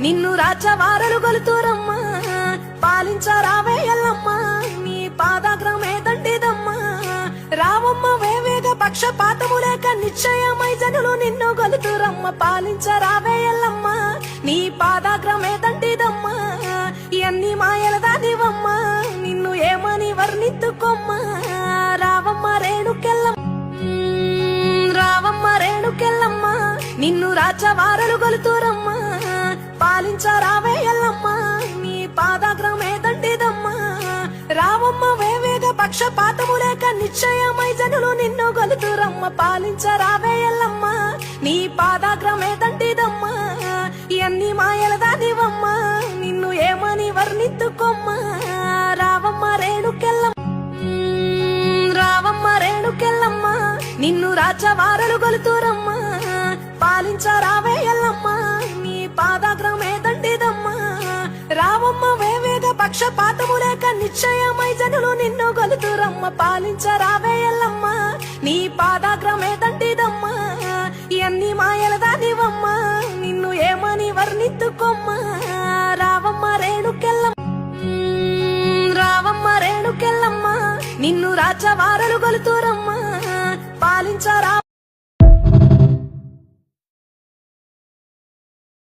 నిన్ను రాచవారలు గొలుతురమ్మా పాలించరావే ఎల్లమ్మ నీ పాదాగ్రమే దండిదమ్మా రావమ్మ వేవేగ పక్షపాతము లేక నిశ్చయమై జనులు నిన్ను గొలుతురమ్మ పాలించరావే ఎల్లమ్మ నీ పాదాగ్రమే దండిదమ్మా ఎన్ని మాయల దానివమ్మా నిన్ను ఏమని వర్ణిత్తుకోమ్మా రావమ్మ రేణుకెల్లమ్మ రావమ్మ రేణుకెల్లమ్మ నిన్ను రాచవారలు గొలుతురమ్మా పాలించరావే ఎల్లమ్మ నీ పాదాగ్రమే దండిదమ్మా రావమ్మ వేవేగ పక్షపాతము లేక నిశ్చయమై జనులు నిన్ను గొలుతురమ్మ పాలించరావే ఎల్లమ్మ నీ పాదాగ్రమే దండిదమ్మా ఎన్ని మాయల దానివమ్మా నిన్ను ఏమని వర్ణిత్తుకోమ్మా రావమ్మ రేణుకెల్లమ్మ రావమ్మ రేణుకెల్లమ్మ నిన్ను రాచవారలు గొలుతురమ్మా పాలించరావే ఎల్లమ్మ నీ పాదాగ్రమే దండిదమ్మా రావమ్మ వేవేగ పక్షపాతము లేక నిశ్చయమై జనులు నిన్ను గొలుతురమ్మ పాలించరావే ఎల్లమ్మ నీ పాదాగ్రమే దండిదమ్మా ఎన్ని మాయల దానివమ్మా నిన్ను ఏమని వర్ణిత్తుకోమ్మా రావమ్మ రేణుకెల్లమ్మ రావమ్మ రేణుకెల్లమ్మ నిన్ను రాచవారలు గొలుతురమ్మా పాలించరా